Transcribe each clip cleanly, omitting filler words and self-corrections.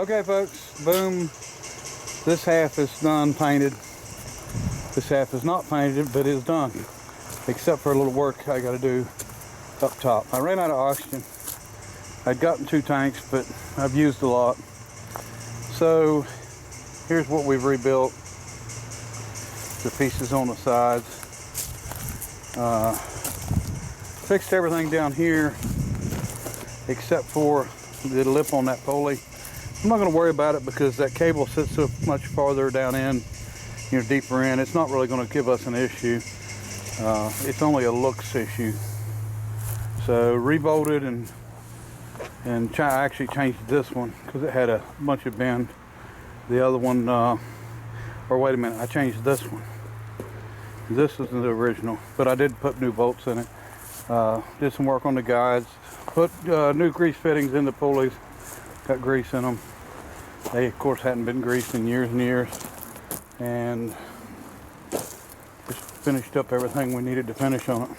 Okay folks, boom, this half is done painted. This half is not painted, but is done, except for a little work I got to do up top. I ran out of oxygen. I'd gotten 2 tanks, but I've used a lot. So here's what we've rebuilt. The pieces on the sides. Fixed everything down here except for the lip on that pulley. I'm not going to worry about it because that cable sits so much farther down in, deeper in. It's not really going to give us an issue. It's only a looks issue. So rebolted and I actually changed this one because it had a bunch of bend. The other one, or wait a minute, I changed this one. This is the original, but I did put new bolts in it. Did some work on the guides. Put new grease fittings in the pulleys. Got grease in them. They of course hadn't been greased in years and years. And just finished up everything we needed to finish on it.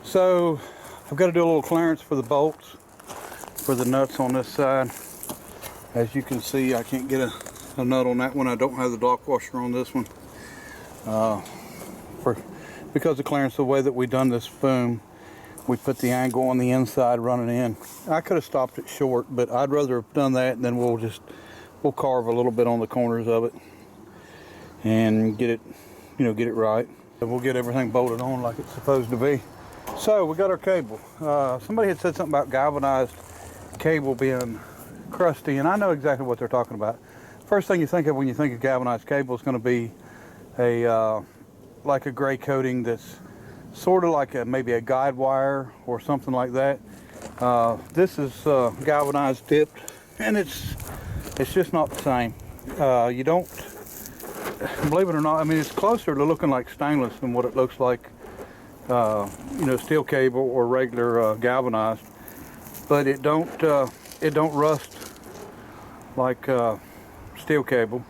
So I've got to do a little clearance for the bolts, for the nuts on this side. As you can see, I can't get a nut on that one. I don't have the dock washer on this one. Because of clearance, the way that we done this boom, we put the angle on the inside running in. I could have stopped it short, but I'd rather have done that, and then we'll carve a little bit on the corners of it and get it, get it right. And we'll get everything bolted on like it's supposed to be. So we got our cable. Somebody had said something about galvanized cable being crusty, and I know exactly what they're talking about. First thing you think of when you think of galvanized cable is going to be like a gray coating that's sort of like maybe a guide wire or something like that. This is galvanized dipped, and it's just not the same. You don't, believe it or not, I mean, it's closer to looking like stainless than what it looks like, steel cable or regular galvanized. But it don't rust like steel cable,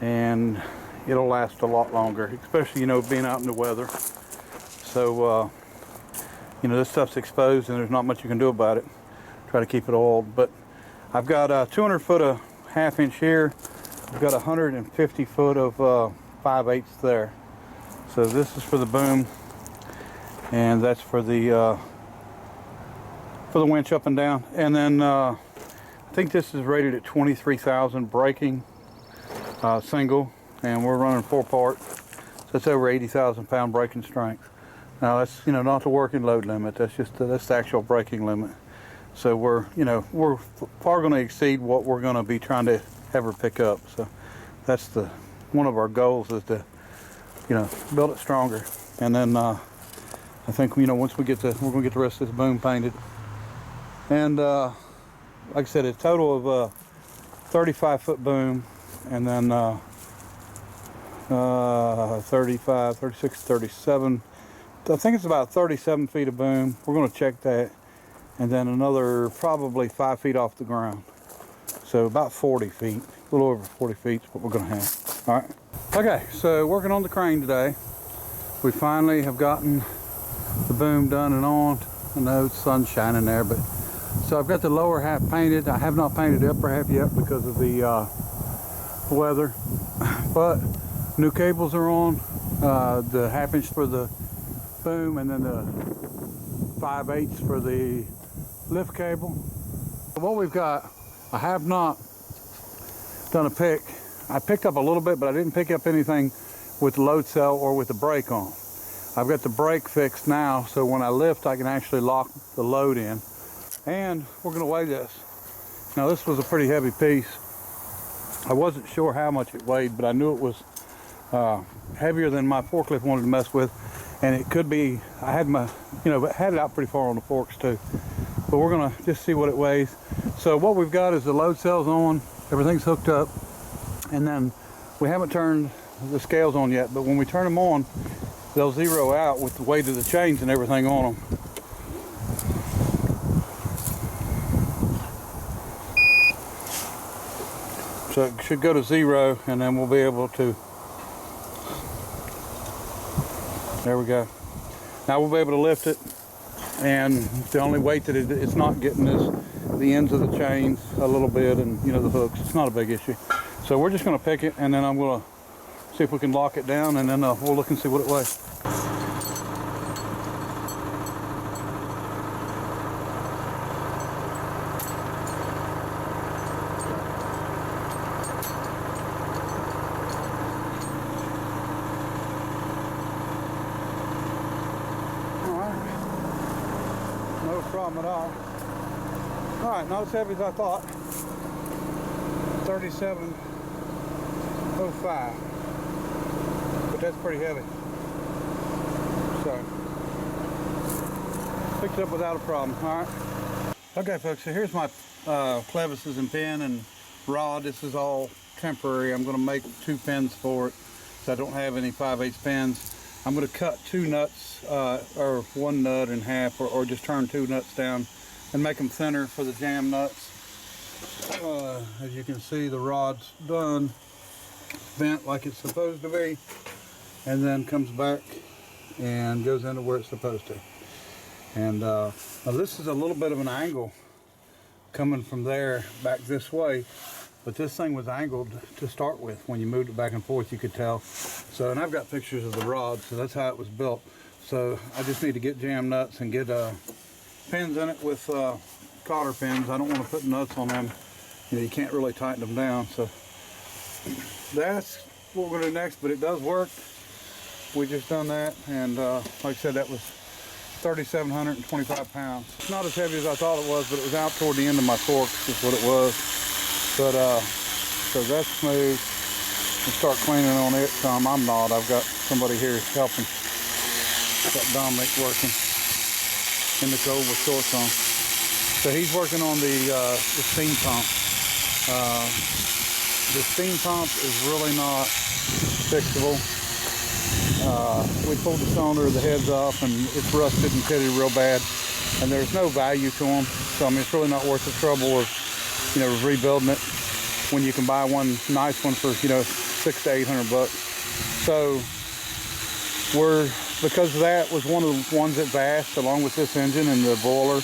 and it'll last a lot longer, especially being out in the weather. So this stuff's exposed and there's not much you can do about it. Try to keep it oiled. But I've got 200 foot of 1/2 inch here. I've got 150 foot of 5/8 there. So this is for the boom, and that's for the winch up and down. And then I think this is rated at 23,000 braking single, and we're running 4-part, so it's over 80,000 pound braking strength. Now that's not the working load limit. That's just that's the actual braking limit. So we're far going to exceed what we're going to be trying to ever pick up. So that's one of our goals is to build it stronger. And then I think once we're going to get the rest of this boom painted. And like I said, a total of 35 foot boom, and then 35, 36, 37. I think it's about 37 feet of boom. We're going to check that. And then another probably 5 feet off the ground. So about 40 feet, a little over 40 feet is what we're going to have. All right. Okay, so working on the crane today. We finally have gotten the boom done and on. I know the sun's shining there, but so I've got the lower half painted. I have not painted the upper half yet because of the weather. But new cables are on. The 1/2 inch for the boom, and then the 5/8 for the lift cable. What we've got, I have not done a pick. I picked up a little bit, but I didn't pick up anything with the load cell or with the brake on. I've got the brake fixed now, so when I lift, I can actually lock the load in. And we're going to weigh this. Now this was a pretty heavy piece. I wasn't sure how much it weighed, but I knew it was heavier than my forklift wanted to mess with. And it could be, I had had it out pretty far on the forks too. But we're gonna just see what it weighs. So what we've got is the load cell's on, everything's hooked up, and then we haven't turned the scales on yet, but when we turn them on, they'll zero out with the weight of the chains and everything on them. So it should go to 0, and then we'll be able to, there we go. Now we'll be able to lift it, and the only weight that it's not getting is the ends of the chains a little bit, and you know, the hooks. It's not a big issue. So we're just going to pick it, and then I'm going to see if we can lock it down, and then we'll look and see what it weighs. No problem at all. All right, not as heavy as I thought. 37.05, but that's pretty heavy. So picked it up without a problem. All right. Okay, folks. So here's my clevises and pin and rod. This is all temporary. I'm going to make 2 pins for it, so I don't have any 5/8 pins. I'm going to cut 2 nuts, or 1 nut in half, or just turn 2 nuts down and make them thinner for the jam nuts. As you can see, the rod's done, bent like it's supposed to be, and then comes back and goes into where it's supposed to. And now this is a little bit of an angle coming from there back this way, but this thing was angled to start with. When you moved it back and forth, you could tell. So, and I've got pictures of the rod, so that's how it was built. So I just need to get jam nuts and get pins in it with cotter pins. I don't want to put nuts on them. You know, you can't really tighten them down. So that's what we're going to do next, but it does work. We just done that, and like I said, that was 3,725 pounds. It's not as heavy as I thought it was, but it was out toward the end of my forks is what it was. But so that's smooth. We'll start cleaning on it some. I'm not. I've got somebody here helping. Got Dominic working in the cold with shorts on. So he's working on the steam pump. The steam pump is really not fixable. We pulled the cylinder, the heads off, and it's rusted and pitted real bad. And there's no value to them. So I mean, it's really not worth the trouble of, you know, rebuilding it when you can buy one nice one for, you know, $600 to $800. So because that was one of the ones that bashed along with this engine and the boiler,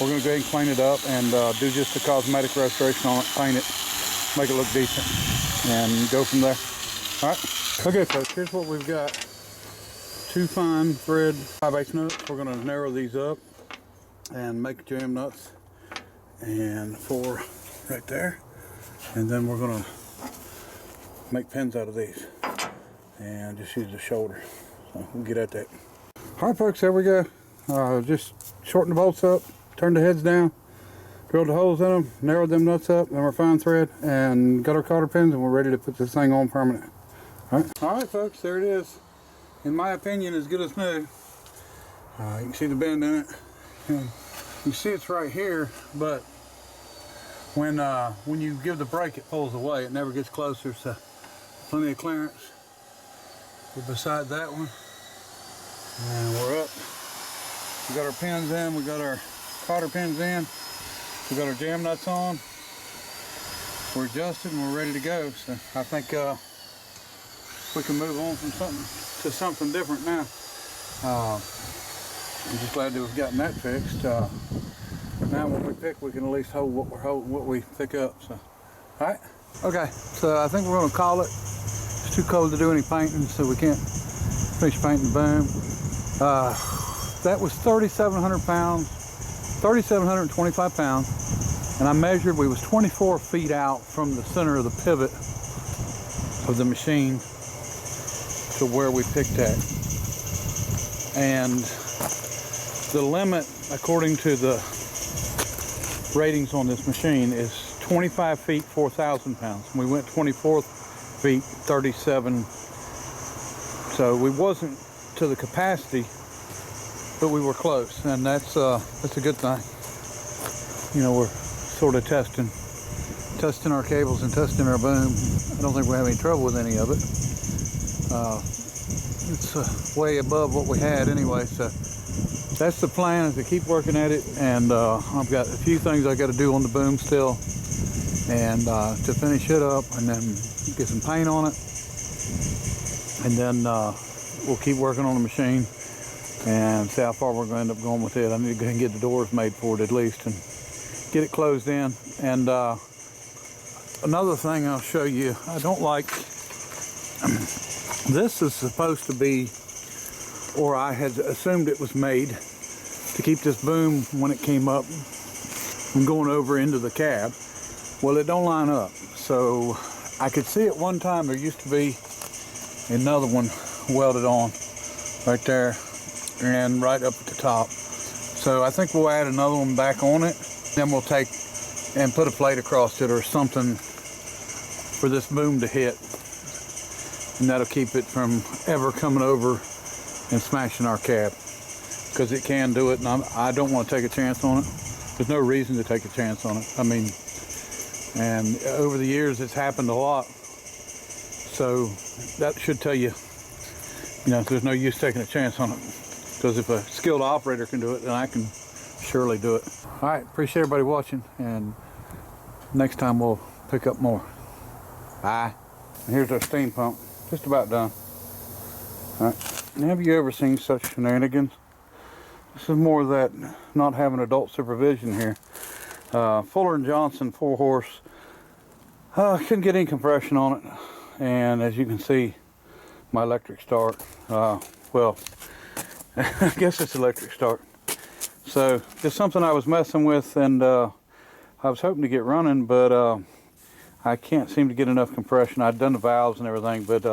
we're going to go ahead and clean it up and do just a cosmetic restoration on it, paint it, make it look decent, and go from there. All right. Okay, folks, here's what we've got. 2 fine thread 5/8 nuts. We're going to narrow these up and make jam nuts, and 4 right there. And then we're going to make pins out of these and just use the shoulder. So we'll get at that. All right, folks, there we go. Just shorten the bolts up, turn the heads down, drilled the holes in them, narrowed them nuts up, then we're fine thread, and got our cotter pins, and we're ready to put this thing on permanent. All right, folks, there it is. In my opinion, as good as new. You can see the bend in it. And you see it's right here, but when you give the brake, it pulls away. It never gets closer, so plenty of clearance. We're beside that one, and we're up. We got our pins in, we got our cotter pins in, we got our jam nuts on. We're adjusted and we're ready to go. So I think we can move on from something to something different now. I'm just glad that we've gotten that fixed. Now when we pick, we can at least hold what we're holding, what we pick up. So, all right. Okay, so I think we're going to call it. It's too cold to do any painting, so we can't finish painting the boom. That was 3,700 pounds, 3,725 pounds, and I measured. We was 24 feet out from the center of the pivot of the machine to where we picked at, and the limit, according to the ratings on this machine, is 25 feet, 4,000 pounds. We went 24 feet, 37. So we wasn't to the capacity, but we were close, and that's a good thing. You know, we're sort of testing our cables and testing our boom. I don't think we have any trouble with any of it. It's way above what we had anyway, so that's the plan, is to keep working at it. And I've got a few things I got to do on the boom still, and to finish it up, and then get some paint on it, and then we'll keep working on the machine and see how far we're going to end up going with it. I need to go ahead and get the doors made for it at least, and get it closed in. And another thing I'll show you, I don't like, this is supposed to be, or I had assumed it was made to keep this boom when it came up from going over into the cab. Well, it don't line up. So I could see at one time there used to be another one welded on right there and right up at the top. So I think we'll add another one back on it. Then we'll take and put a plate across it or something for this boom to hit. And that'll keep it from ever coming over and smashing our cab. Because it can do it, and I don't want to take a chance on it. There's no reason to take a chance on it. I mean, and over the years it's happened a lot. So that should tell you, there's no use taking a chance on it. Because if a skilled operator can do it, then I can surely do it. All right, appreciate everybody watching, and next time we'll pick up more. Bye. And here's our steam pump, just about done. All right, and have you ever seen such shenanigans? This is more of that not having adult supervision here. Fuller & Johnson 4-horse. Couldn't get any compression on it, and as you can see, my electric start. Well, I guess it's electric start. So just something I was messing with, and I was hoping to get running, but I can't seem to get enough compression. I'd done the valves and everything, but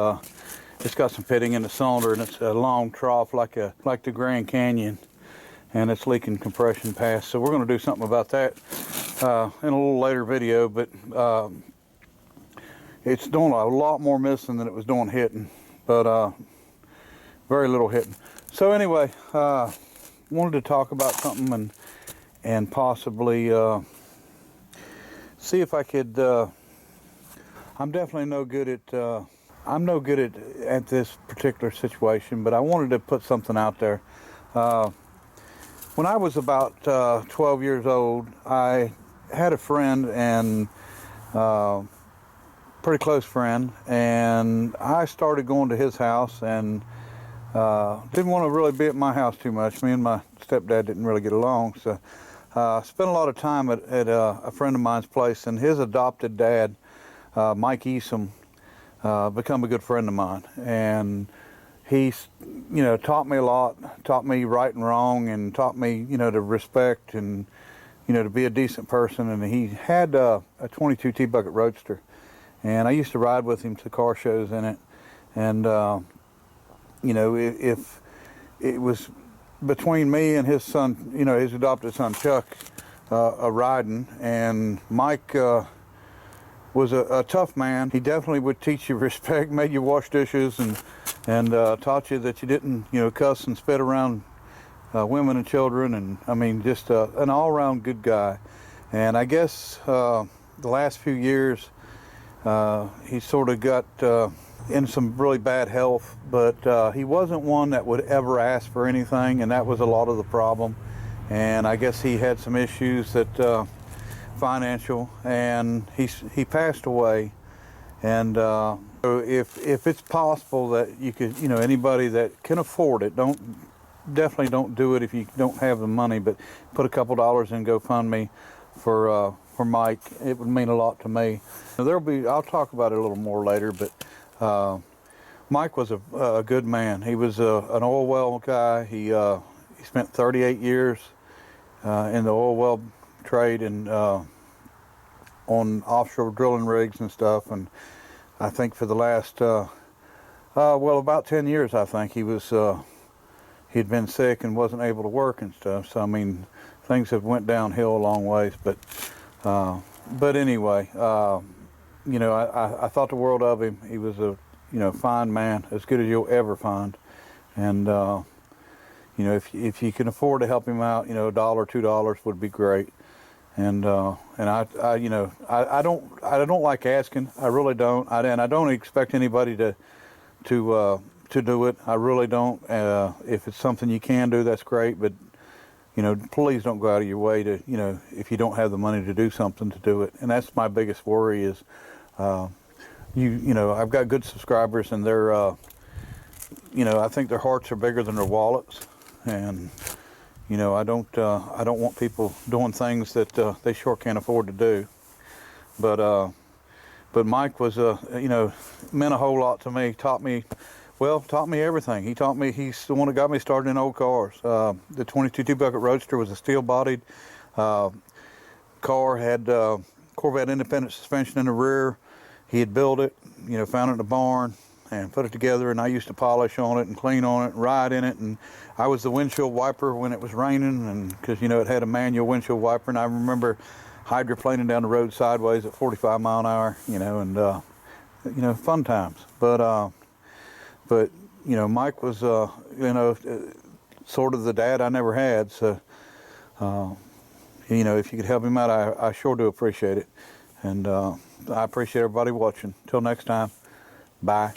it's got some pitting in the cylinder, and it's a long trough like the Grand Canyon, and it's leaking compression pass. So we're going to do something about that in a little later video, but it's doing a lot more missing than it was doing hitting, but very little hitting. So anyway, wanted to talk about something and possibly see if I could. I'm definitely no good at. I'm no good at this particular situation, but I wanted to put something out there. When I was about 12 years old, I had a friend, and pretty close friend, and I started going to his house, and didn't want to really be at my house too much. Me and my stepdad didn't really get along, so spent a lot of time at a friend of mine's place, and his adopted dad, Mike Easom, become a good friend of mine, and he's taught me a lot, taught me right and wrong, and taught me to respect and to be a decent person. And he had a 22 T-bucket Roadster, and I used to ride with him to car shows in it. And if it was between me and his son, his adopted son Chuck, a riding, and Mike was a tough man. He definitely would teach you respect, made you wash dishes, and taught you that you didn't cuss and spit around women and children, and I mean just an all-around good guy. And I guess the last few years he sort of got in some really bad health, but he wasn't one that would ever ask for anything, and that was a lot of the problem. And I guess he had some issues that financial, and he passed away. And so if it's possible that you could, anybody that can afford it, definitely don't do it if you don't have the money, but put a couple dollars in GoFundMe for Mike. It would mean a lot to me. I'll talk about it a little more later, but Mike was a good man. He was an oil well guy. He spent 38 years in the oil well trade and on offshore drilling rigs and stuff. And I think for the last about 10 years, I think he'd been sick and wasn't able to work and stuff. So I mean, things have went downhill a long ways. But anyway, I thought the world of him. He was a fine man, as good as you'll ever find. And if you can afford to help him out, $1, $2 would be great. And I don't like asking. I really don't. And I don't expect anybody to do it. I really don't. If it's something you can do, that's great. But please don't go out of your way to, if you don't have the money to do something, to do it. And that's my biggest worry is, I've got good subscribers, and they're, I think their hearts are bigger than their wallets. And, You know, I don't want people doing things that they sure can't afford to do. But Mike was, you know, meant a whole lot to me. Taught me everything. He's the one that got me started in old cars. The 22 two-bucket Roadster was a steel-bodied car, had Corvette independent suspension in the rear. He had built it, you know, found it in a barn and put it together, and I used to polish on it and clean on it and ride in it, and I was the windshield wiper when it was raining, and because, you know, it had a manual windshield wiper, and I remember hydroplaning down the road sideways at 45 mile an hour, you know, and you know, fun times. But you know, Mike was you know, sort of the dad I never had, so you know, if you could help him out, I sure do appreciate it. And I appreciate everybody watching. Till next time, bye.